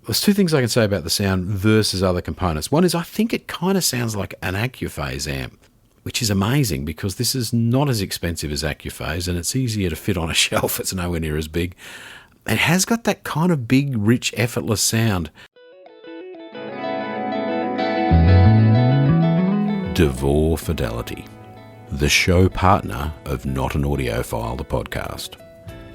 there's two things I can say about the sound versus other components. One is I think it kind of sounds like an Accuphase amp, which is amazing because this is not as expensive as Accuphase and it's easier to fit on a shelf. It's nowhere near as big. It has got that kind of big, rich, effortless sound. DeVore Fidelity, the show partner of Not an Audiophile, the podcast.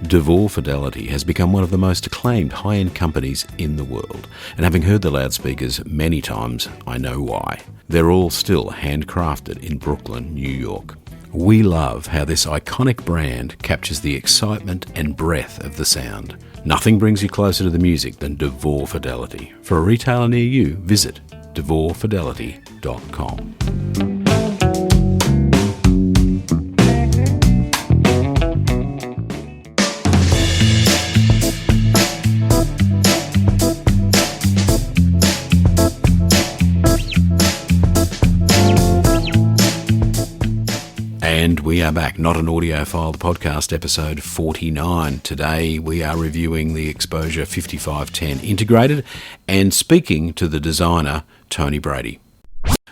DeVore Fidelity has become one of the most acclaimed high-end companies in the world, and having heard the loudspeakers many times, I know why. They're all still handcrafted in Brooklyn, New York. We love how this iconic brand captures the excitement and breadth of the sound. Nothing brings you closer to the music than DeVore Fidelity. For a retailer near you, visit DeVoreFidelity.com. And we are back, Not an Audiophile, the podcast, episode 49. Today we are reviewing the Exposure 5510 integrated and speaking to the designer, Tony Brady.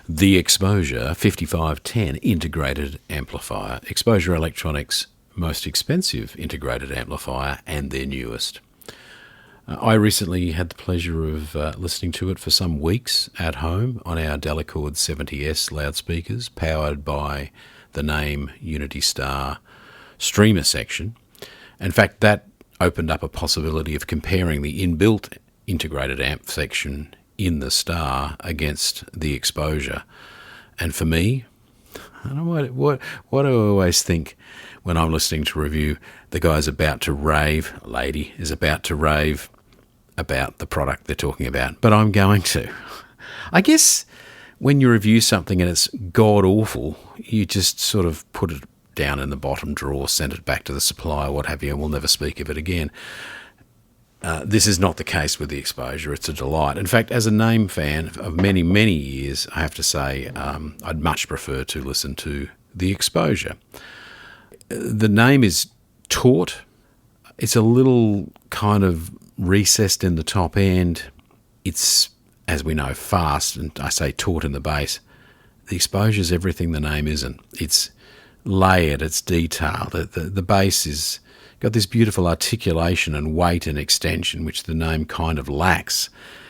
The Exposure 5510 integrated amplifier, Exposure Electronics' most expensive integrated amplifier and their newest. I recently had the pleasure of listening to it for some weeks at home on our Delacord 70S loudspeakers, powered by the Naim Uniti Star streamer section. In fact, that opened up a possibility of comparing the inbuilt integrated amp section in the Star against the Exposure. And for me, I don't know what do I always think when I'm listening to a review? The guy's about to rave, lady is about to rave about the product they're talking about, but I'm going to. I guess when you review something and it's god-awful, you just sort of put it down in the bottom drawer, send it back to the supplier, what have you, and we'll never speak of it again. This is not the case with the Exposure. It's a delight. In fact, as a Naim fan of many, many years, I have to say I'd much prefer to listen to the Exposure. The Naim is taut. It's a little kind of recessed in the top end. It's, as we know, fast, and I say taut in the bass. The Exposure is everything the Naim isn't. It's layered, it's detailed. The bass is got this beautiful articulation and weight and extension, which the Naim kind of lacks.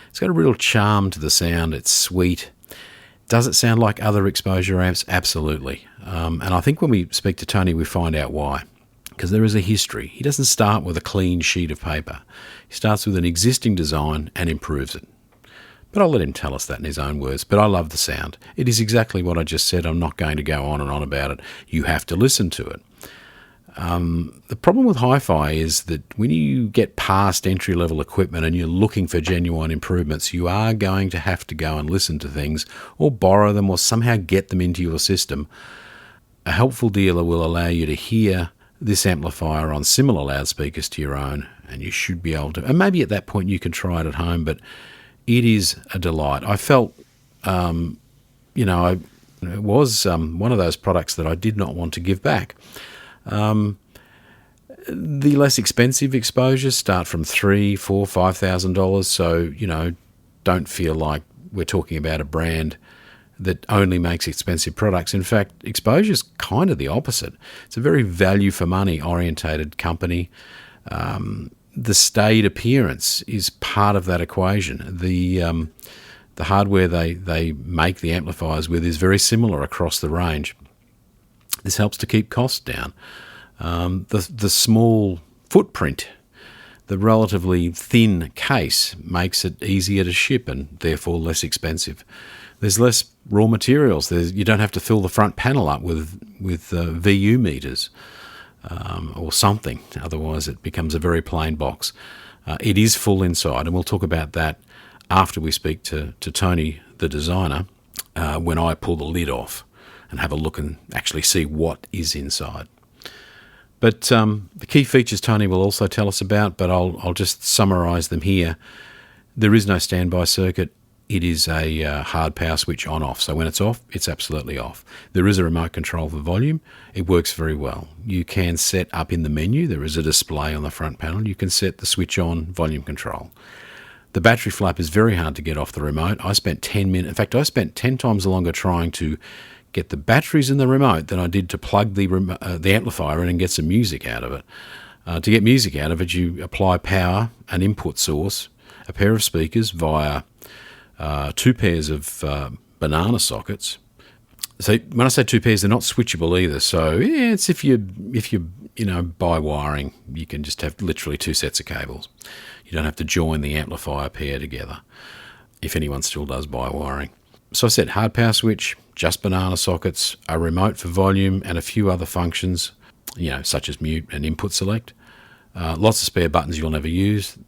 It's got a real charm to the sound. It's sweet. Does it sound like other Exposure amps? Absolutely. And I think when we speak to Tony, we find out why. Because there is a history. He doesn't start with a clean sheet of paper. He starts with an existing design and improves it. But I'll let him tell us that in his own words. But I love the sound. It is exactly what I just said. I'm not going to go on and on about it. You have to listen to it. The problem with HiFi is that when you get past entry-level equipment and you're looking for genuine improvements, you are going to have to go and listen to things or borrow them or somehow get them into your system. A helpful dealer will allow you to hear this amplifier on similar loudspeakers to your own, and you should be able to. And maybe at that point you can try it at home, but it is a delight. I felt, it was one of those products that I did not want to give back. The less expensive Exposures start from $3,000, $4,000, $5,000. So, don't feel like we're talking about a brand that only makes expensive products. In fact, Exposure's kind of the opposite. It's a very value for money orientated company. The staid appearance is part of that equation. The hardware they make the amplifiers with is very similar across the range. This helps to keep costs down. The small footprint, the relatively thin case makes it easier to ship and therefore less expensive. There's less raw materials. You don't have to fill the front panel up with VU meters or something. Otherwise it becomes a very plain box. It is full inside, and we'll talk about that after we speak to Tony, the designer, when I pull the lid off and have a look and actually see what is inside. But the key features Tony will also tell us about, but I'll just summarise them here. There is no standby circuit. It is a hard power switch on-off. So when it's off, it's absolutely off. There is a remote control for volume. It works very well. You can set up in the menu. There is a display on the front panel. You can set the switch on volume control. The battery flap is very hard to get off the remote. I spent 10 minutes. In fact, I spent 10 times longer trying to get the batteries in the remote than I did to plug the amplifier in and get some music out of it. To get music out of it, you apply power, an input source, a pair of speakers via 2 pairs of banana sockets. So when I say 2 pairs, they're not switchable either. So yeah, it's if you buy wiring, you can just have literally 2 sets of cables. You don't have to join the amplifier pair together, if anyone still does buy wiring. So I said hard power switch, just banana sockets, a remote for volume, and a few other functions, such as mute and input select. Lots of spare buttons you'll never use.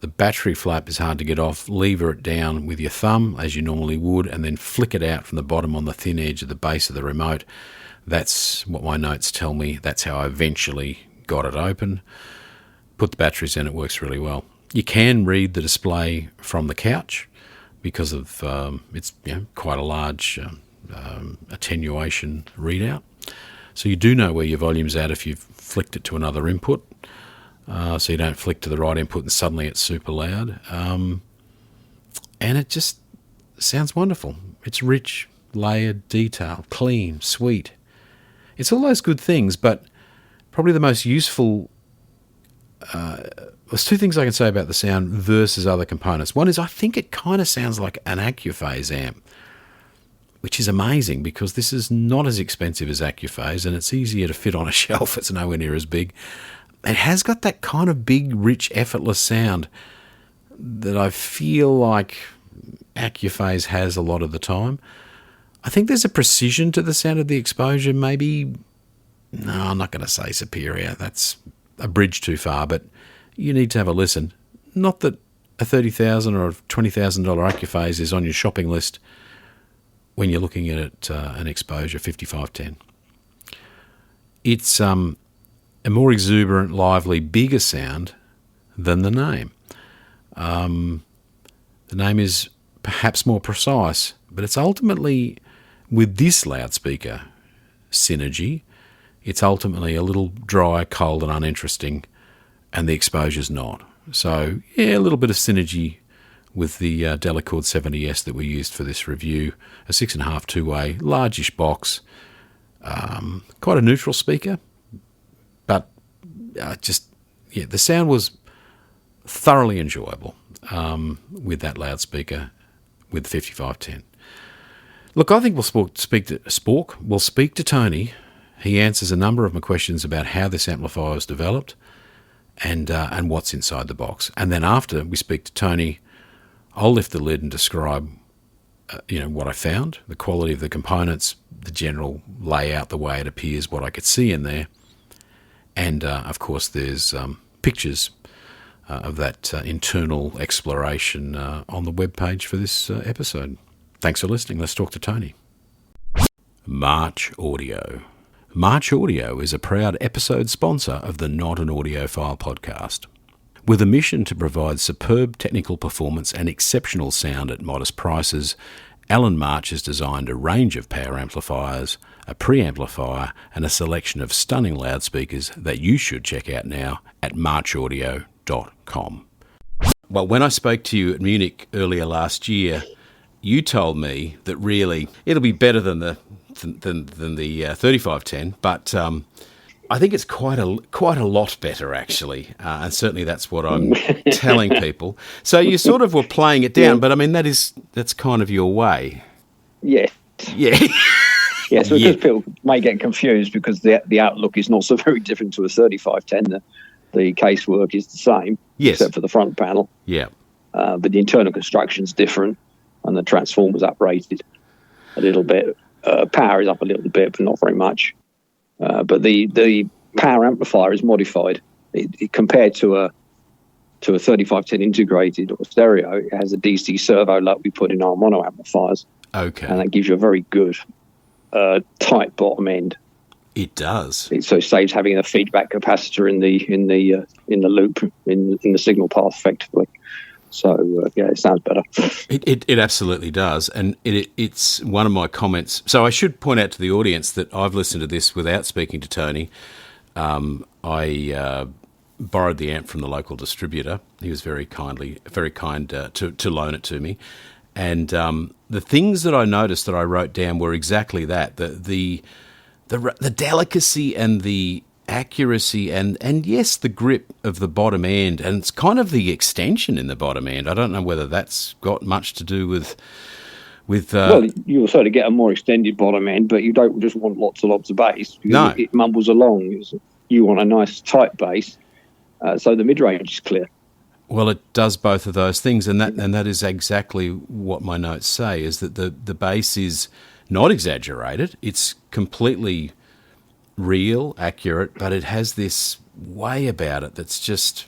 The battery flap is hard to get off. Lever it down with your thumb, as you normally would, and then flick it out from the bottom on the thin edge of the base of the remote. That's what my notes tell me. That's how I eventually got it open. Put the batteries in, it works really well. You can read the display from the couch because of it's quite a large attenuation readout. So you do know where your volume's at if you've flicked it to another input. So you don't flick to the right input and suddenly it's super loud. And it just sounds wonderful. It's rich, layered, detailed, clean, sweet. It's all those good things, but probably the most useful... there's 2 things I can say about the sound versus other components. One is I think it kind of sounds like an Accuphase amp, which is amazing because this is not as expensive as Accuphase and it's easier to fit on a shelf. It's nowhere near as big. It has got that kind of big, rich, effortless sound that I feel like Accuphase has a lot of the time. I think there's a precision to the sound of the exposure, maybe... No, I'm not going to say superior. That's a bridge too far, but you need to have a listen. Not that a $30,000 or $20,000 Accuphase is on your shopping list when you're looking at an Exposure 5510. It's a more exuberant, lively, bigger sound than the Naim. The Naim is perhaps more precise, but it's ultimately, with this loudspeaker synergy, it's ultimately a little dry, cold and uninteresting, and the exposure's not. So, yeah, a little bit of synergy with the Delacord 70S that we used for this review. A 6.5 two-way, largish box, quite a neutral speaker, but the sound was thoroughly enjoyable with that loudspeaker with the 5510. Look, I think we'll speak to Tony. He answers a number of my questions about how this amplifier was developed and what's inside the box. And then after we speak to Tony, I'll lift the lid and describe what I found, the quality of the components, the general layout, the way it appears, what I could see in there. And, of course, there's pictures of that internal exploration on the webpage for this episode. Thanks for listening. Let's talk to Tony. March Audio. March Audio is a proud episode sponsor of the Not an Audiophile podcast. With a mission to provide superb technical performance and exceptional sound at modest prices, Alan March has designed a range of power amplifiers, a preamplifier, and a selection of stunning loudspeakers that you should check out now at marchaudio.com. Well, when I spoke to you at Munich earlier last year, you told me that really it'll be better than the 3510, but I think it's quite a lot better actually, and certainly that's what I'm telling people. So you sort of were playing it down, but I mean that's kind of your way. Yes. Yeah. Yes, because people may get confused because the outlook is not so very different to a 3510. The casework is the same, yes, except for the front panel. Yeah. But the internal construction's different, and the transformer's uprated a little bit. Power is up a little bit, but not very much. But the power amplifier is modified. Compared to a 3510 integrated or stereo, it has a DC servo like we put in our mono amplifiers. Okay. And that gives you a very good tight bottom end. It does. So it saves having a feedback capacitor in the loop in the signal path effectively. So, it sounds better. It absolutely does. And it's one of my comments. So I should point out to the audience that I've listened to this without speaking to Tony. I borrowed the amp from the local distributor He was very kind to loan it to me. And the things that I noticed that I wrote down were exactly that: the delicacy and the accuracy and yes, the grip of the bottom end, and it's kind of the extension in the bottom end. I don't know whether that's got much to do with well, you'll sort of get a more extended bottom end, but you don't just want lots and lots of bass. No, it mumbles along. You want a nice tight bass, so the mid range is clear. Well, it does both of those things, and that is exactly what my notes say, is that the bass is not exaggerated. It's completely real, accurate, but it has this way about it that's just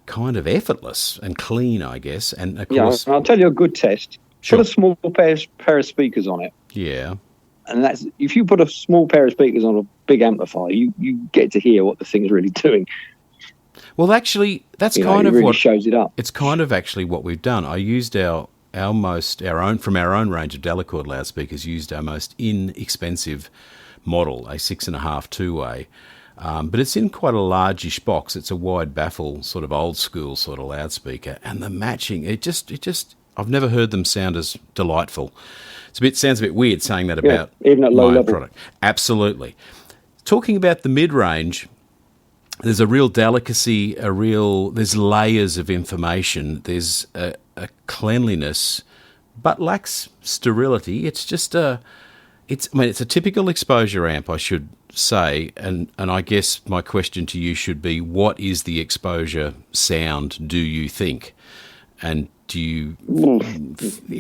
kind of effortless and clean, I guess. And of course, I'll tell you a good test. Sure. Put a small pair of speakers on it. Yeah. And that's, if you put a small pair of speakers on a big amplifier, you get to hear what the thing's really doing. Well, actually, that's it really what shows it up. It's kind of actually what we've done. I used our own range of Delacord loudspeakers, used our most inexpensive model, a 6.5 two-way, but it's in quite a largish box. It's a wide baffle, sort of old school sort of loudspeaker, and the matching, it just I've never heard them sound as delightful. Sounds a bit weird saying that about even at low my level product. Absolutely. Talking about the mid-range, there's a real delicacy, there's layers of information, there's a cleanliness, but lacks sterility. It's just it's a typical exposure amp, I should say, and I guess my question to you should be, what is the exposure sound, do you think? And do you,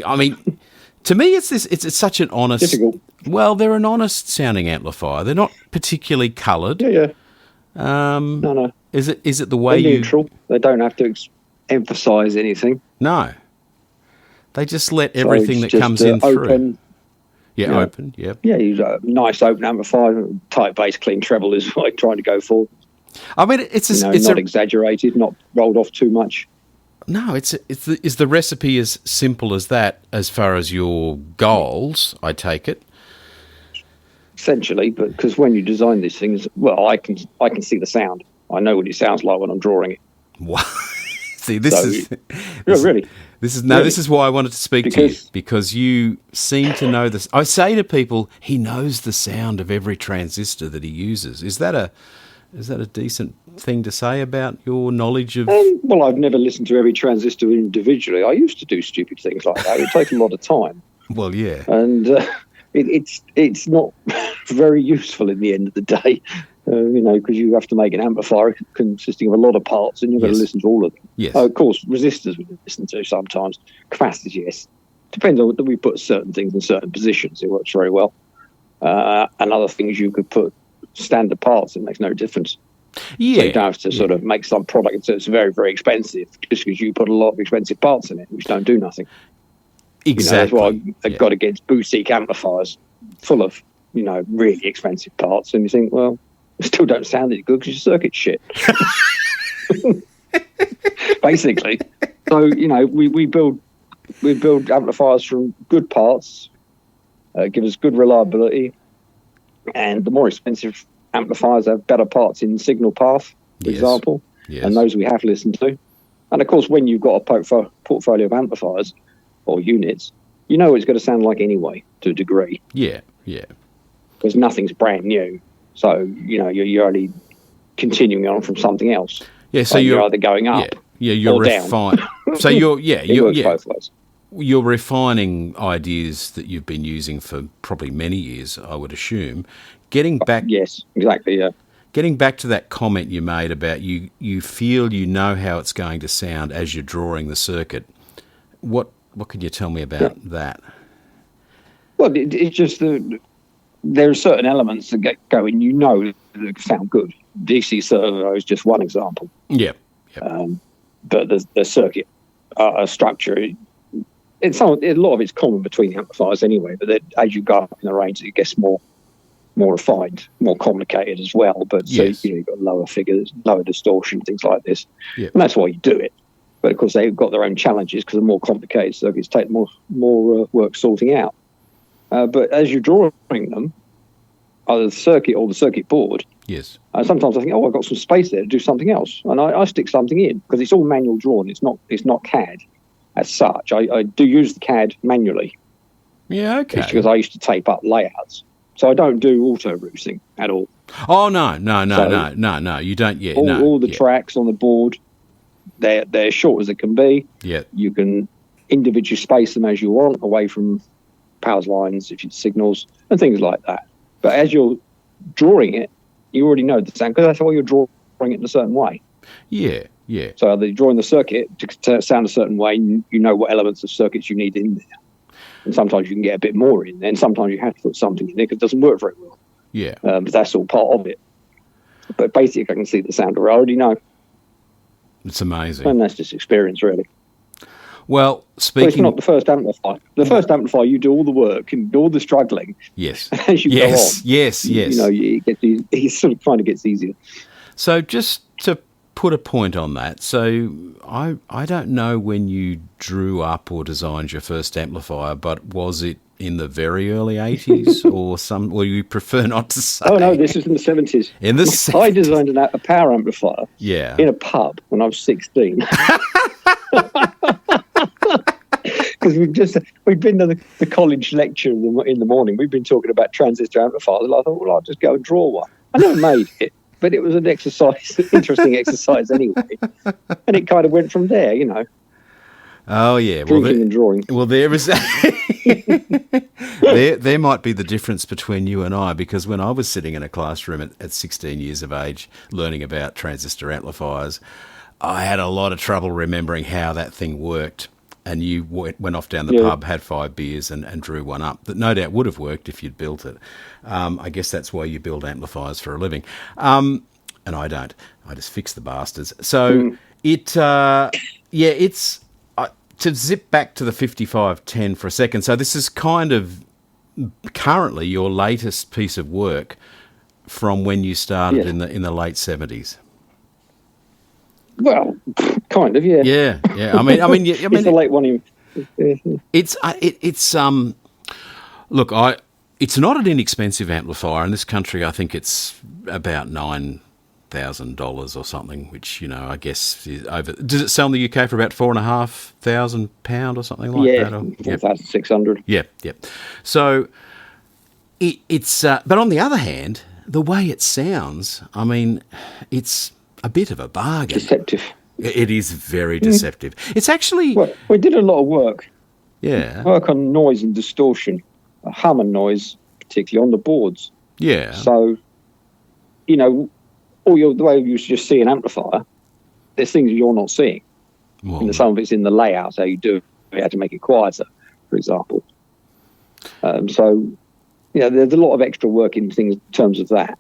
I mean, to me, it's such an honest, difficult. Well, they're an honest sounding amplifier. They're not particularly coloured. Yeah. No. Is it the way they're neutral? They don't have to emphasise anything. No. They just let everything that comes in open, through. Yeah, open. Yep. Yeah, you nice open amplifier, tight bass, clean treble is what I'm trying to go for. I mean, it's not exaggerated, not rolled off too much. No, is the recipe as simple as that as far as your goals? I take it. Essentially, but because when you design these things, well, I can see the sound. I know what it sounds like when I'm drawing it. Wow. See, really. This is why I wanted to speak to you, because you seem to know this. I say to people, he knows the sound of every transistor that he uses. Is that a decent thing to say about your knowledge of? Well, I've never listened to every transistor individually. I used to do stupid things like that. It would take a lot of time. Well, yeah, and it's not very useful in the end of the day. Because you have to make an amplifier consisting of a lot of parts, and you've got to listen to all of them. Yes. Of course, resistors we listen to sometimes. Capacitors, yes. Depends on whether we put certain things in certain positions. It works very well. And other things you could put standard parts. It makes no difference. Yeah. So you don't have to sort of make some product that's very, very expensive just because you put a lot of expensive parts in it, which don't do nothing. Exactly. That's why I've got against boutique amplifiers full of, really expensive parts. And you think, well, still don't sound any good because your circuit's shit. Basically. So, we build amplifiers from good parts, give us good reliability, and the more expensive amplifiers have better parts in signal path, for example, and those we have listened to. And of course, when you've got a portfolio of amplifiers or units, it's going to sound like anyway, to a degree. Yeah. Because nothing's brand new. So, you're only continuing on from something else. Yeah, so you're either going up you're or down. So it works both ways. You're refining ideas that you've been using for probably many years, I would assume. Getting back... Yes, exactly, yeah. Getting back to that comment you made about you feel you know how it's going to sound as you're drawing the circuit. What can you tell me about that? Well, it's just there are certain elements that get going, that sound good. DC servo is just one example. Yeah. But the circuit structure, a lot of it's common between amplifiers anyway, but then as you go up in the range, it gets more refined, more complicated as well. But you've got lower figures, lower distortion, things like this. Yeah. And that's why you do it. But of course, they've got their own challenges because the more complicated circuits take more work sorting out. But as you're drawing them, either the circuit or the circuit board. Yes. And sometimes I think, I've got some space there to do something else, and I stick something in because it's all manual drawn. It's not CAD as such. I do use the CAD manually. Yeah, okay. It's because I used to tape up layouts, so I don't do auto routing at all. Oh no, you don't. Yeah, all the tracks on the board, they're as short as they can be. Yeah, you can individually space them as you want, away from power lines, if it's signals and things like that. But as you're drawing it, you already know the sound because that's why you're drawing it in a certain way. Yeah, yeah. So they're drawing the circuit to sound a certain way. You know what elements of circuits you need in there. And sometimes you can get a bit more in there, and sometimes you have to put something in there because it doesn't work very well. Yeah. But that's all part of it. But basically, I can see the sound. I already know. It's amazing. And that's just experience, really. Well, speaking... But it's not the first amplifier. The first amplifier, you do all the work and do all the struggling. Yes. As you go on. Yes. You know, it sort of kind of gets easier. So just to put a point on that, so I don't know when you drew up or designed your first amplifier, but was it in the very early 80s or you prefer not to say? Oh, no, this was in the 70s. In the 70s? I designed a power amplifier in a pub when I was 16. Because we'd been to the college lecture in the morning. We'd been talking about transistor amplifiers, and I thought, well, I'll just go and draw one. I never made it, but it was an interesting exercise anyway. And it kind of went from there, you know. Oh yeah, drinking and drawing. Well, there is there might be the difference between you and I, because when I was sitting in a classroom at 16 years of age learning about transistor amplifiers, I had a lot of trouble remembering how that thing worked. And you went off down the pub, had 5 beers, and drew one up that no doubt would have worked if you'd built it. I guess that's why you build amplifiers for a living. And I don't. I just fix the bastards. So it's to zip back to the 5510 for a second. So this is kind of currently your latest piece of work from when you started in the late 70s. Well, kind of, yeah. Yeah. I mean, it's a late one. It's look, it's not an inexpensive amplifier in this country. I think it's about $9,000 or something, which I guess is over. Does it sell in the UK for about £4,500 or something like that? Yeah, that's 600. Yeah. So it's but on the other hand, the way it sounds, I mean, it's a bit of a bargain. Deceptive. It is very deceptive. It's actually... Well, we did a lot of work. Yeah. Work on noise and distortion, hum and noise, particularly on the boards. Yeah. So, the way you just see an amplifier, there's things you're not seeing. Well, and some of it's in the layouts, how you do you have to make it quieter, for example. There's a lot of extra work in things in terms of that.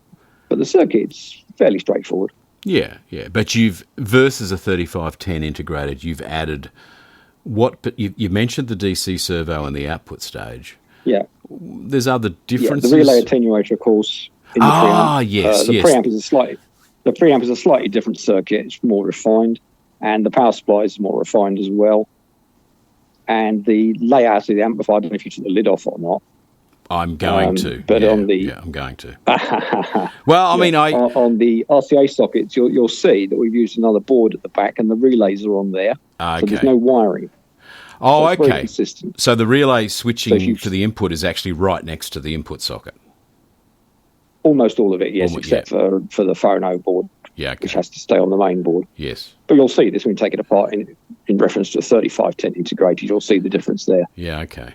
But the circuit's fairly straightforward. Yeah. But versus a 3510 integrated, you've added but you mentioned the DC servo and the output stage. Yeah. There's other differences. Yeah, the relay attenuator, of course. In the preamp. Yes. The preamp is a slightly different circuit. It's more refined, and the power supply is more refined as well. And the layout of the amplifier, I don't know if you took the lid off or not. I'm going to. But I'm going to. Well, I mean, on the RCA sockets, you'll see that we've used another board at the back, and the relays are on there. Okay. So there's no wiring. Oh, so it's okay. Very consistent. So the relay switching to the input is actually right next to the input socket. Almost all of it, yes, except for the phono board, which has to stay on the main board. Yes. But you'll see this when you take it apart in reference to the 3510 integrated. You'll see the difference there. Yeah, okay.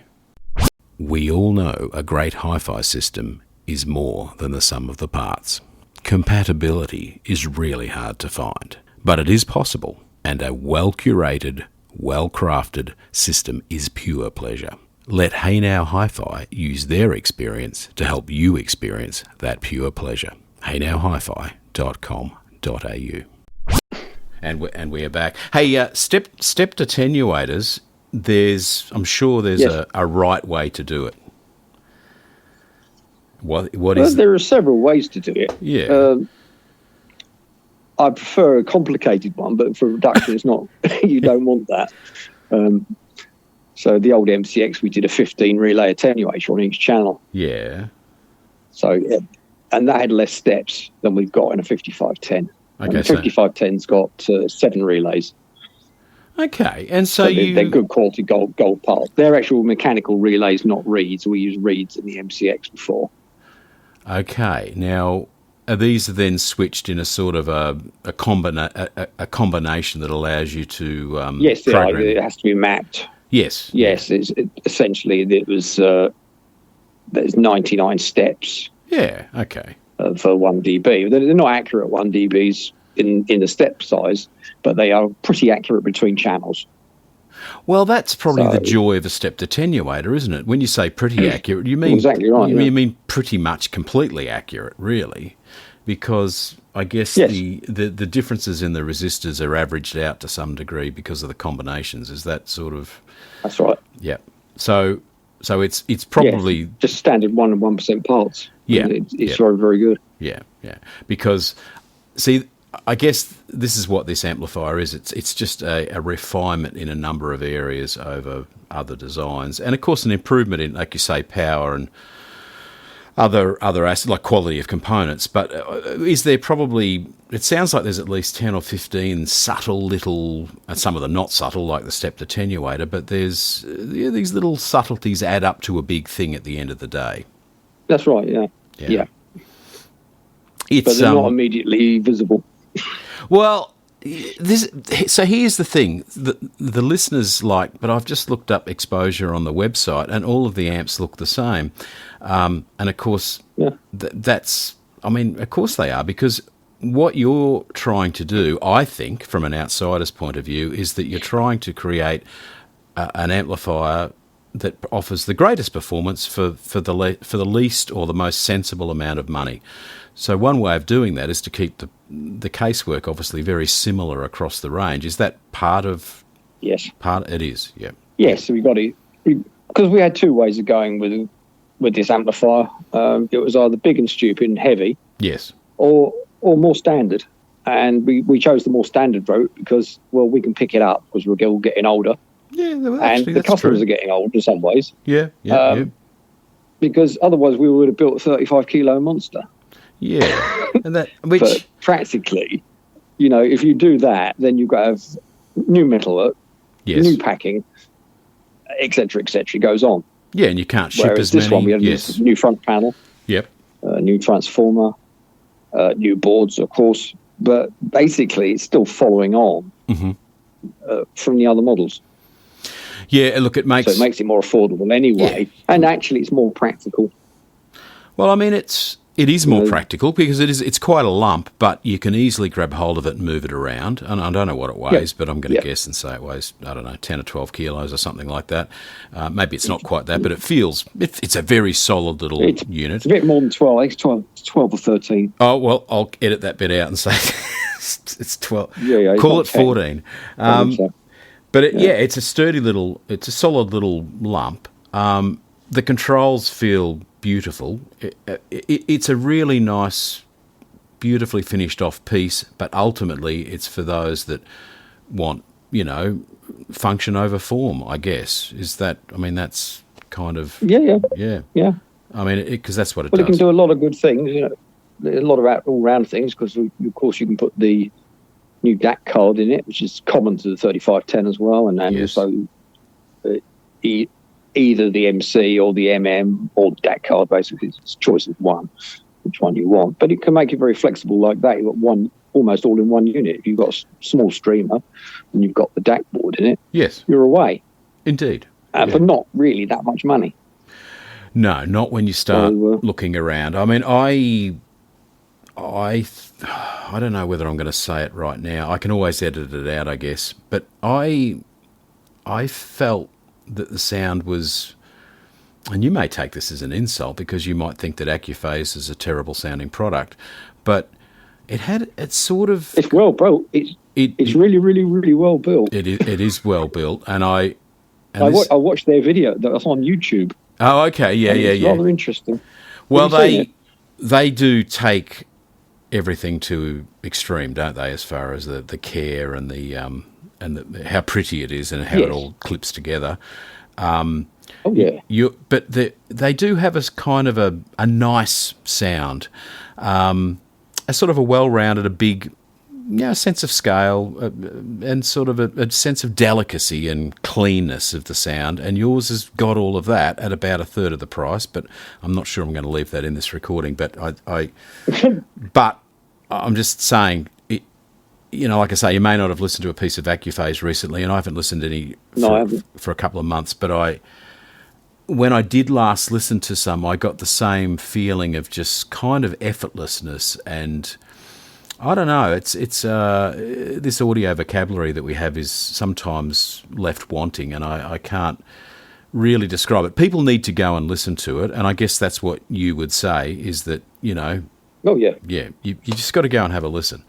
We all know a great HiFi system is more than the sum of the parts. Compatibility is really hard to find, but it is possible, and a well-curated, well-crafted system is pure pleasure. Let HayNow HiFi use their experience to help you experience that pure pleasure. HayNowHiFi.com.au. And we are back. Hey, stepped attenuators. I'm sure there's a right way to do it. What is? There are several ways to do it. Yeah. I prefer a complicated one, but for reduction, it's not. You don't want that. So the old MCX, we did a 15 relay attenuator on each channel. Yeah. So and that had less steps than we've got in a 5510. Okay, and the 5510's got 7 relays. Okay, and so they're good quality gold parts. They're actual mechanical relays, not reeds. We use reeds in the MCX before. Okay, now are these then switched in a sort of a combination that allows you to yes, program? it has to be mapped. Yes. Essentially it was there's 99 steps. Yeah. Okay. For 1 dB. They're not accurate 1 dBs in the step size, but they are pretty accurate between channels. Well, that's probably the joy of a stepped attenuator, isn't it? When you say pretty accurate, you mean exactly right. You mean pretty much completely accurate, really, because I guess the differences in the resistors are averaged out to some degree because of the combinations. Is that sort of? That's right. Yeah. So it's probably just standard 1 and 1% parts. Yeah, it's very, very good. Yeah. Because see, I guess this is what this amplifier is. It's just a refinement in a number of areas over other designs, and of course an improvement in, like you say, power and other assets like quality of components. But is there probably? It sounds like there's at least 10 or 15 subtle little, and some of them not subtle, like the stepped attenuator. But there's these little subtleties add up to a big thing at the end of the day. That's right. Yeah. But they're not immediately visible. Well, so here's the thing. The listeners but I've just looked up exposure on the website, and all of the amps look the same. And of course, of course they are, because what you're trying to do, I think, from an outsider's point of view, is that you're trying to create an amplifier that offers the greatest performance for the least or the most sensible amount of money. So one way of doing that is to keep the casework obviously very similar across the range. Is that part of? Yes. It is. Yeah. Yes, we got it because we had 2 ways of going with this amplifier. It was either big and stupid and heavy. Yes. Or more standard, and we chose the more standard route because we can pick it up because we're all getting older. Yeah, well, and the customers are getting old in some ways. Yeah. Because otherwise we would have built a 35 kilo monster. Yeah, and but practically, if you do that, then you've got to have new metalwork, new packing, etc., etc. Goes on. Yeah, and you can't ship Whereas as this many. One we had a new front panel. Yep. New transformer, new boards, of course, but basically it's still following on from the other models. Yeah, look, it makes it more affordable anyway, and actually it's more practical. Well, I mean, it is more practical because it's quite a lump, but you can easily grab hold of it and move it around. And I don't know what it weighs, but I'm going to guess and say it weighs, I don't know, 10 or 12 kilos or something like that. Maybe it's not quite that, but it's a very solid little unit. It's a bit more than 12. I think it's 12 or 13. Oh, well, I'll edit that bit out and say it's 12. Yeah, call it 14. But it's it's a solid little lump. The controls feel beautiful. It's a really nice, beautifully finished off piece, but ultimately it's for those that want, function over form, I guess. That's kind of... Yeah. I mean, because that's what it does. Well, it can do a lot of good things, a lot of all-round things, because, of course, you can put the new DAC card in it, which is common to the 3510 as well, and also either the MC or the MM or the DAC card, basically. It's a choice of one, which one you want. But it can make it very flexible like that. You've got one almost all in one unit. If you've got a small streamer and you've got the DAC board in it, you're away. Indeed. For not really that much money. No, not when you start looking around. I mean, I don't know whether I'm going to say it right now. I can always edit it out, I guess. But I felt that the sound was, and you may take this as an insult because you might think that Accuphase is a terrible sounding product, but it's well built. It's really, really, really well built. It is well built, and I watched their video that's on YouTube. Oh, okay, yeah. Rather interesting. Well, they do take everything to extreme, don't they? As far as the care and how pretty it is and how it all clips together. Oh yeah. But they do have a kind of a nice sound, a sort of a well-rounded, a big, sense of scale, and sort of a sense of delicacy and cleanness of the sound. And yours has got all of that at about a third of the price. But I'm not sure I'm going to leave that in this recording. But but I'm just saying. Like I say, you may not have listened to a piece of Accuphase recently, and I haven't listened to any for a couple of months. But when I did last listen to some, I got the same feeling of just kind of effortlessness, and I don't know. It's this audio vocabulary that we have is sometimes left wanting, and I can't really describe it. People need to go and listen to it, and I guess that's what you would say is that Oh yeah. Yeah, you just got to go and have a listen.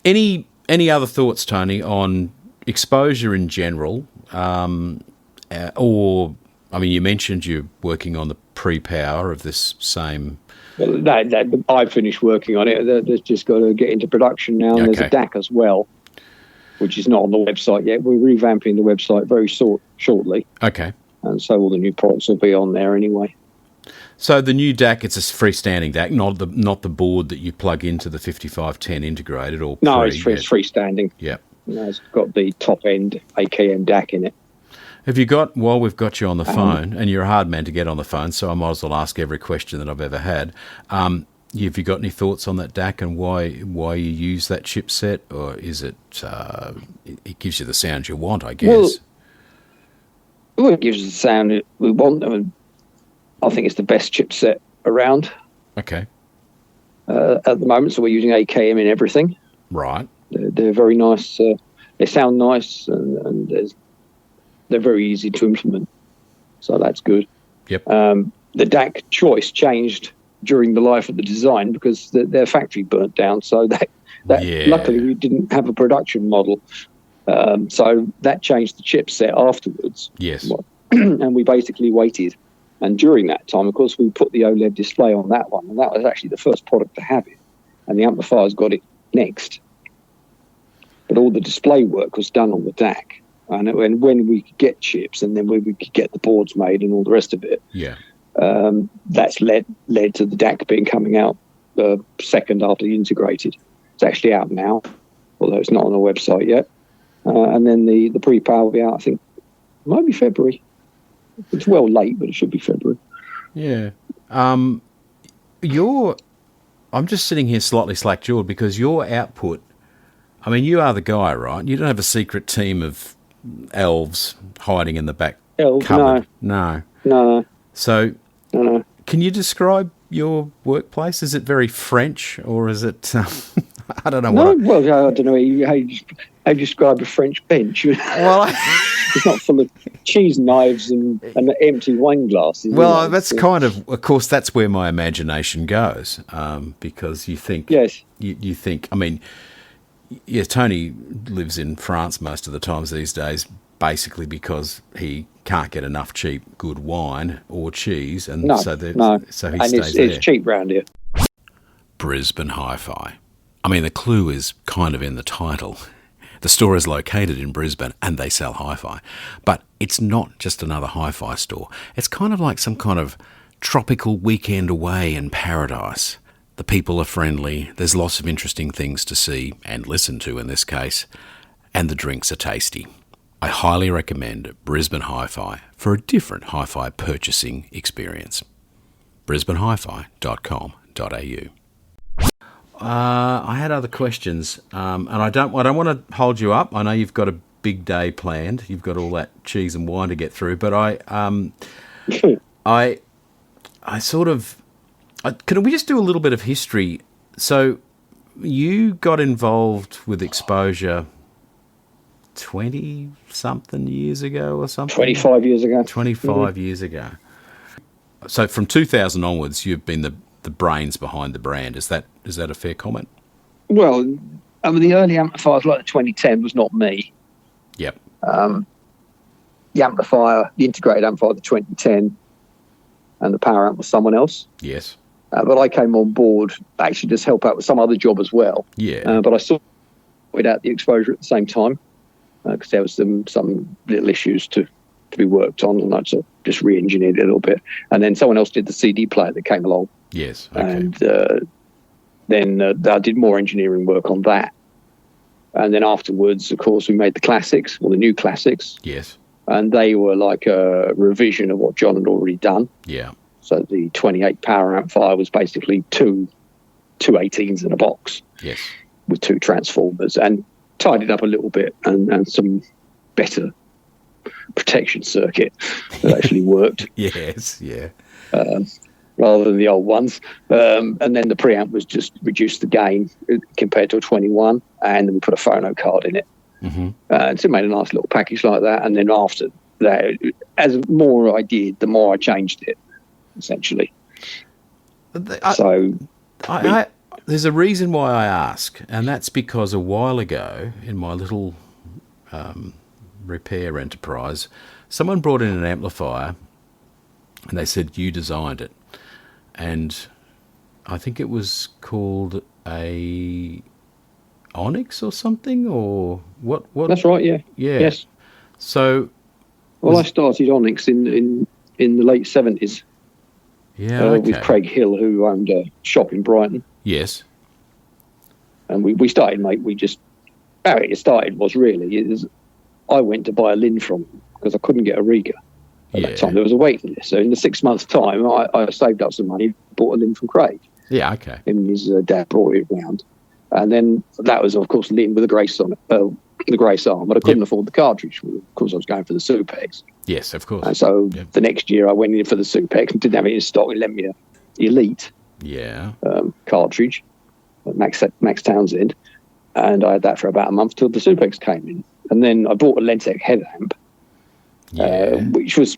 Any other thoughts, Tony, on exposure in general? You mentioned you're working on the pre-power of this same... Well, I finished working on it. They've just got to get into production now, and there's a DAC as well, which is not on the website yet. We're revamping the website very shortly. Okay. And so all the new products will be on there anyway. So the new DAC, it's a freestanding DAC, not the board that you plug into the 5510 integrated or... No, it's freestanding. Yeah. It's got the top-end AKM DAC in it. Have you got, while we've got you on the phone, and you're a hard man to get on the phone, so I might as well ask every question that I've ever had, have you got any thoughts on that DAC and why you use that chipset, or is it it gives you the sound you want, I guess? Well, it gives us the sound we want. I think it's the best chipset around. Okay. At the moment, so we're using AKM in everything. Right. They're very nice. They sound nice, and they're very easy to implement. So that's good. Yep. The DAC choice changed during the life of the design because their factory burnt down. So luckily we didn't have a production model. So that changed the chipset afterwards. Yes. And we basically waited. And during that time, of course, we put the OLED display on that one. And that was actually the first product to have it. And the amplifiers got it next. But all the display work was done on the DAC. And when we could get chips and then when we could get the boards made and all the rest of it, that's led to the DAC coming out second after the integrated. It's actually out now, although it's not on the website yet. And then the pre-power will be out, I think, maybe February. It's well late, but it should be February. Yeah. I'm just sitting here slightly slack-jawed because your output, I mean, you are the guy, right? You don't have a secret team of elves hiding in the back cupboard. No. So, can you describe your workplace? Is it very French, or is it? I don't know. I don't know how you describe a French bench. Well, it's not full of cheese knives and empty wine glasses. Well, that's kind of course, that's where my imagination goes, because you think, yes, you think. I mean, yeah, Tony lives in France most of the times these days, basically because he can't get enough cheap good wine or cheese, and so he stays there. It's cheap round here. Brisbane HiFi. I mean, the clue is kind of in the title. The store is located in Brisbane and they sell hi-fi. But it's not just another hi-fi store. It's kind of like some kind of tropical weekend away in paradise. The people are friendly, there's lots of interesting things to see and listen to in this case, and the drinks are tasty. I highly recommend Brisbane HiFi for a different hi-fi purchasing experience. brisbanehifi.com.au. I had other questions, and I don't want to hold you up. I know you've got a big day planned. You've got all that cheese and wine to get through. But can we just do a little bit of history? So you got involved with exposure 20-something years ago or something? 25 years ago. 25 years ago. So from 2000 onwards, you've been the brains behind the brand. Is that a fair comment? Well, I mean, the early amplifiers like the 2010 was not me. Yep. The amplifier, the integrated amplifier, the 2010, and the power amp was someone else. Yes. But I came on board actually just help out with some other job as well. Yeah. But I sorted out the exposure at the same time because there was some little issues to to be worked on, and I sort of just re-engineered it a little bit. And then someone else did the CD player that came along. Yes. Okay. And then I did more engineering work on that. And then afterwards, of course, we made the classics, or the new classics. Yes. And they were like a revision of what John had already done. Yeah. So the 28 power amplifier was basically two 18s in a box. Yes. With 2 transformers, and tidied up a little bit, and some better protection circuit that actually worked. Yes. Yeah. Rather than the old ones. And then the preamp was just reduced the gain compared to a 21, and then we put a phono card in it. Mm-hmm. So it made a nice little package like that. And then after that, as more I did, the more I changed it, essentially. There's a reason why I ask, and that's because a while ago in my little repair enterprise, someone brought in an amplifier, and they said, you designed it. And I think it was called a Onyx or something, or what? That's right, yeah. Yeah. Yes. So... I started Onyx in the late 70s. Yeah, okay. With Craig Hill, who owned a shop in Brighton. Yes. And we started, mate, how it started was really, I went to buy a Lin from him because I couldn't get a Riga. At that time, there was a waiting list. So in the 6 months' time, I saved up some money, bought a Lin from Craig. Yeah, okay. Him and his dad brought it round. And then that was, of course, Lin with the Grace on it, the Grace arm, but I couldn't afford the cartridge. Of course, I was going for the Supex. Yes, of course. And so the next year, I went in for the Supex and didn't have it in stock. He lent me a Elite cartridge, Max Townsend, and I had that for about a month till the Supex came in. And then I bought a Lentec head amp, which was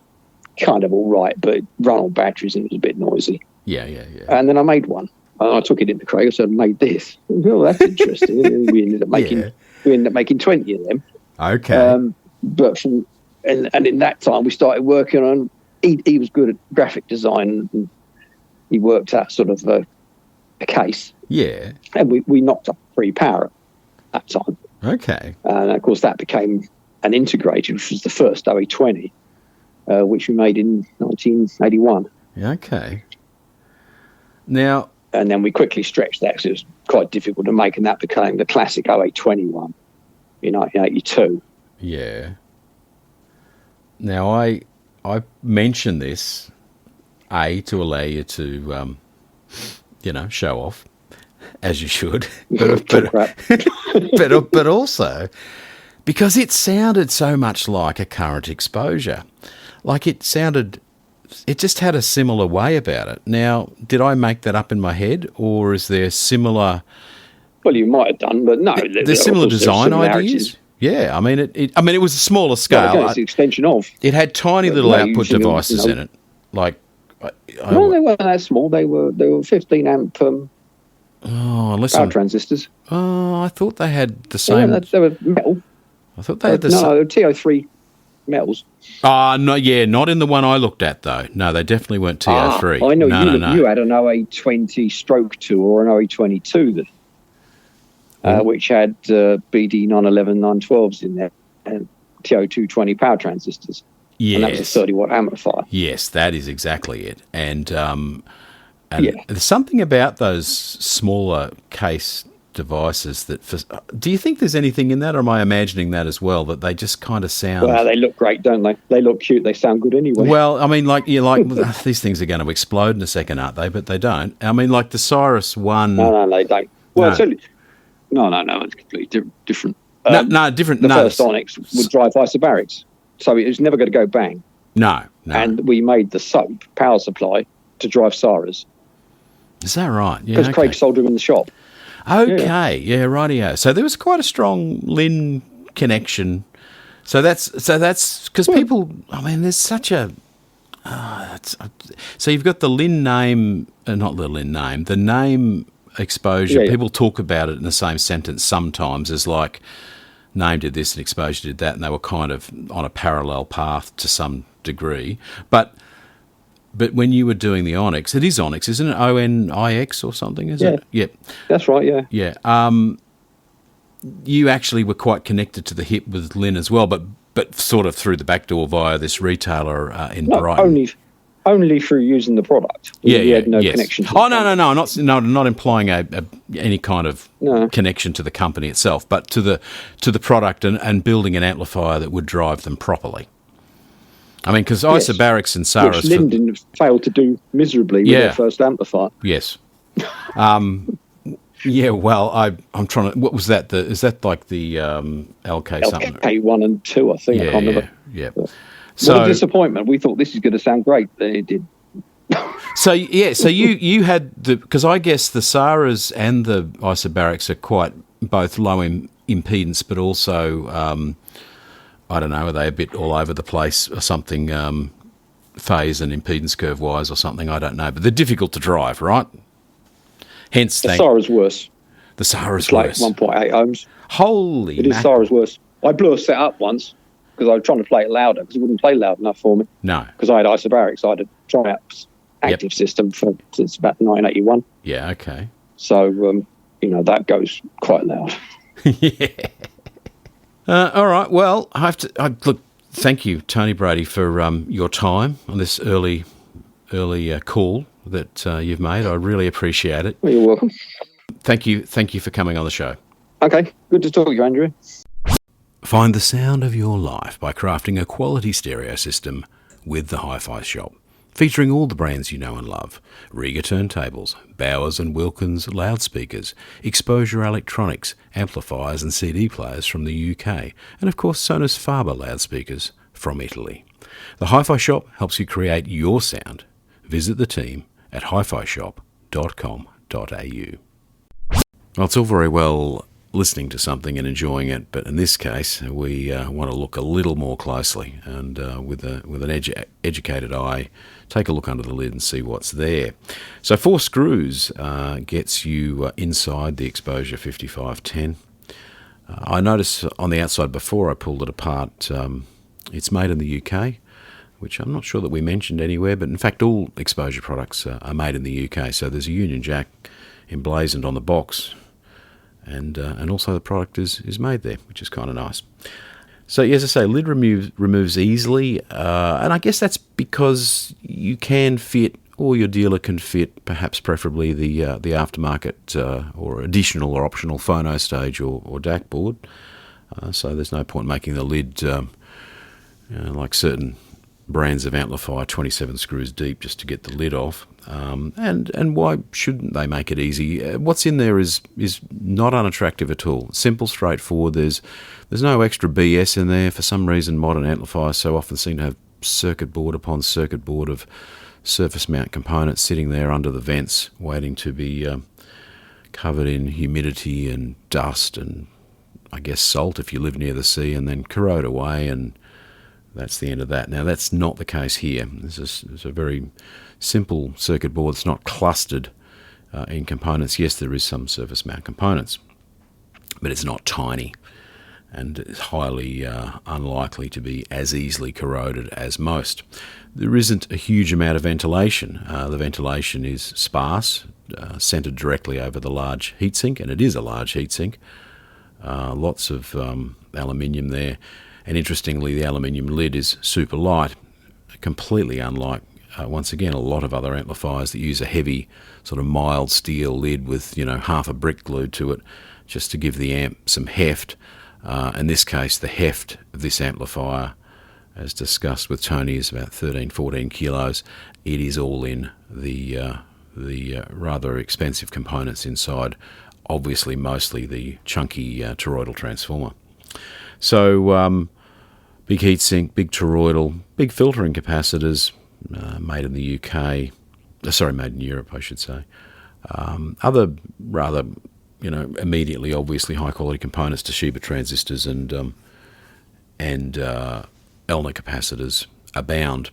kind of all right, but it ran on batteries and it was a bit noisy. Yeah. And then I made one. And I took it into Craig. I said, I made this. Oh, that's interesting. And we ended up making 20 of them. Okay. But and in that time, we started working on. He was good at graphic design, and he worked out sort of a case. Yeah. And we knocked up 3 power at that time. Okay. And of course, that became an integrated, which was the first OE20, which we made in 1981. Okay. Now. And then we quickly stretched that because it was quite difficult to make, and that became the classic 0821 in 1982. Yeah. Now, I mention this, to allow you to, show off, as you should, but also because it sounded so much like a current exposure. Like it just had a similar way about it. Now, did I make that up in my head, or is there similar... Well, you might have done, but no. There's similar design ideas? Yeah, I mean, it was a smaller scale. Well, it's an extension of. It had tiny little output devices in it. Like... No, they weren't that small. They were 15 amp power transistors. Oh, I thought they had the same... They were metal. I thought they had the same... No, they were TO3 metals. No, yeah, not in the one I looked at, though. No, they definitely weren't TO3. I know no. You had an 0820 stroke 2 or an 0822 which had BD 911 912s in there and TO220 power transistors. Yes. And that was a 30-watt amplifier. Yes, that is exactly it. And there's something about those smaller case devices do you think there's anything in that, or am I imagining that as well, that they just kind of sound... Well, they look great, don't they? They look cute. They sound good anyway. Well, I mean, these things are going to explode in a second, aren't they? But they don't. I mean, like the Cyrus One... No, they don't. Well, no, it's completely different. Different. The first Onyx would drive isobarics, so it was never going to go bang. No. And we made the soap power supply to drive Cyrus. Is that right? Yeah, because Craig sold them in the shop. Okay, yeah, rightio. So there was quite a strong Lin connection. So that's because people. I mean, there's such a. So you've got the Lin name, not the Lin name, the name exposure. Yeah. People talk about it in the same sentence sometimes as like, Naim did this and exposure did that, and they were kind of on a parallel path to some degree, but. But when you were doing the Onyx, it is Onyx, isn't it? ONIX or something, is it? Yep. That's right, yeah. Yeah. You actually were quite connected to the hip with Lin as well, but but sort of through the back door via this retailer in No, Brighton. only through using the product. We had no yes. connection to Oh, no, I'm not implying any kind of No. connection to the company itself, but to the product and building an amplifier that would drive them properly. I mean, because Yes. isobarics and Saras... Which Linden failed to do miserably with their first amplifier. Yes. Yeah, well, I'm trying to... What was that? Is that like the LK something? LK1 and 2, I think. I can't remember. Yeah. But So, what a disappointment. We thought this is going to sound great. It did. so you had the... Because I guess the Saras and the isobarics are quite both low in impedance, but also... I don't know, are they a bit all over the place or something, phase and impedance curve wise or something? I don't know. But they're difficult to drive, right? Hence, The Sara's worse. The Sara's It's like worse. 1.8 ohms. Holy It is mac- Sara's worse. I blew a set up once because I was trying to play it louder because it wouldn't play loud enough for me. No. Because I had isobarics. I had a Triaps active system since about 1981. Yeah, okay. So, that goes quite loud. Yeah. All right. Well, I have to look. Thank you, Tony Brady, for your time on this early call that you've made. I really appreciate it. Well, you're welcome. Thank you for coming on the show. Okay, good to talk to you, Andrew. Find the sound of your life by crafting a quality stereo system with the HiFi Shop, featuring all the brands you know and love: Riga turntables, Bowers and Wilkins loudspeakers, Exposure electronics, amplifiers and CD players from the UK, and of course Sonos Faber loudspeakers from Italy. The HiFi Shop helps you create your sound. Visit the team at hifishop.com.au. Well, it's all very well listening to something and enjoying it, but in this case we want to look a little more closely and with an educated eye take a look under the lid and see what's there. So 4 screws gets you inside the Exposure 5510. I noticed on the outside before I pulled it apart, it's made in the UK, which I'm not sure that we mentioned anywhere, but in fact all Exposure products are made in the UK. So there's a Union Jack emblazoned on the box, and also the product is made there, which is kind of nice. So as I say, lid removes easily, and I guess that's because you can fit, or your dealer can fit, perhaps preferably the aftermarket or additional or optional phono stage or DAC board. So there's no point making the lid like certain brands of amplifier 27 screws deep just to get the lid off. And why shouldn't they make it easy? What's in there is not unattractive at all. Simple, straightforward. There's no extra BS in there. For some reason, modern amplifiers so often seem to have circuit board upon circuit board of surface mount components sitting there under the vents, waiting to be covered in humidity and dust and, I guess, salt if you live near the sea, and then corrode away, and that's the end of that. Now, that's not the case here. This is a very simple circuit board. It's not clustered in components. Yes, there is some surface mount components, but it's not tiny, and it's highly unlikely to be as easily corroded as most. There isn't a huge amount of ventilation. The ventilation is sparse, centered directly over the large heatsink, and it is a large heatsink. Lots of aluminium there. And interestingly, the aluminium lid is super light, completely unlike, once again, a lot of other amplifiers that use a heavy, sort of mild steel lid with, half a brick glued to it, just to give the amp some heft. In this case, the heft of this amplifier, as discussed with Tony, is about 13-14 kilos. It is all in the rather expensive components inside, obviously mostly the chunky toroidal transformer. So big heatsink, big toroidal, big filtering capacitors, made in the UK, made in Europe, I should say. Other rather, immediately, obviously high quality components, Toshiba transistors and Elna capacitors abound.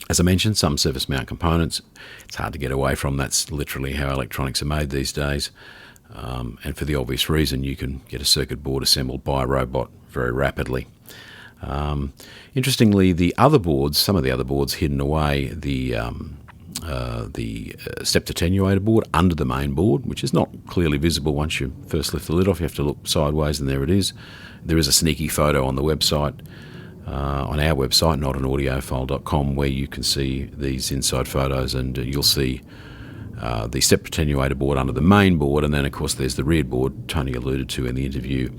As I mentioned, some surface mount components. It's hard to get away from. That's literally how electronics are made these days. And for the obvious reason, you can get a circuit board assembled by a robot very rapidly. Interestingly, some of the other boards hidden away, the the stepped attenuator board under the main board, which is not clearly visible once you first lift the lid off. You have to look sideways, and there it is. There is a sneaky photo on the website, on our website, notaudiophile.com, where you can see these inside photos, and you'll see the stepped attenuator board under the main board, and then of course there's the rear board Tony alluded to in the interview,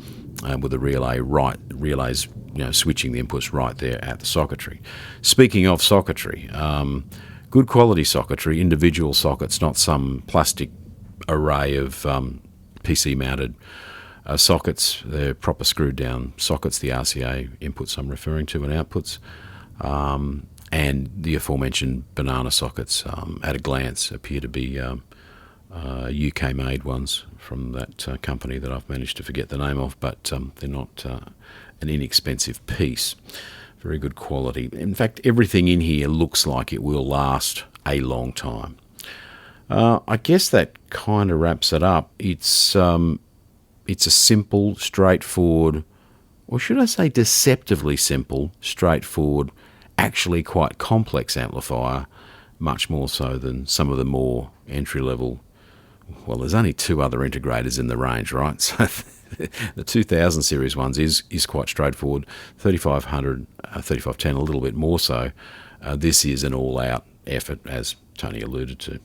with the relays switching the inputs right there at the socketry. Speaking of socketry, good quality socketry, individual sockets, not some plastic array of PC mounted sockets. They're proper screwed down sockets, the RCA inputs I'm referring to and outputs, and the aforementioned banana sockets at a glance appear to be UK made ones from that company that I've managed to forget the name of, but they're not an inexpensive piece. Very good quality. In fact, everything in here looks like it will last a long time. I guess that kind of wraps it up. It's a simple, straightforward, or should I say deceptively simple, straightforward, actually quite complex amplifier, much more so than some of the more entry-level. Well, there's only two other integrators in the range, right? So the 2000 series ones is quite straightforward. 3500, 3510 a little bit more so. This is an all-out effort, as Tony alluded to.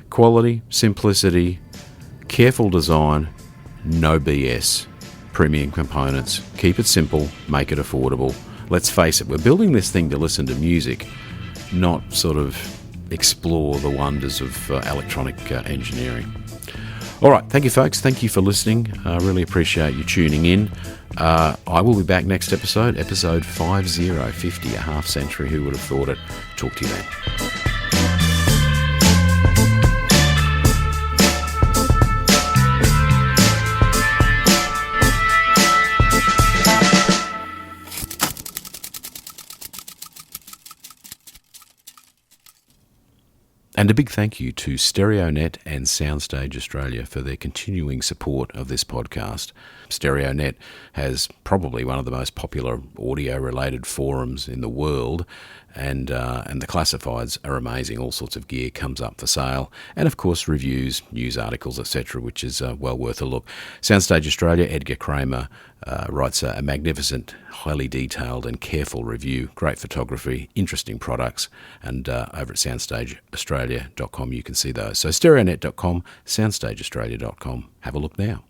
Quality, simplicity, careful design, no BS. Premium components. Keep it simple, make it affordable. Let's face it, we're building this thing to listen to music, not sort of explore the wonders of electronic engineering. All right, thank you, folks. Thank you for listening. I really appreciate you tuning in. I will be back next episode 50, a half century. Who would have thought it? Talk to you then. And a big thank you to StereoNet and Soundstage Australia for their continuing support of this podcast. StereoNet has probably one of the most popular audio-related forums in the world, and the classifieds are amazing. All sorts of gear comes up for sale, and of course reviews, news articles, etc., which is well worth a look. Soundstage Australia, Edgar Kramer writes a magnificent, highly detailed and careful review, great photography, interesting products, and over at soundstageaustralia.com you can see those. So stereonet.com, soundstageaustralia.com. Have a look now.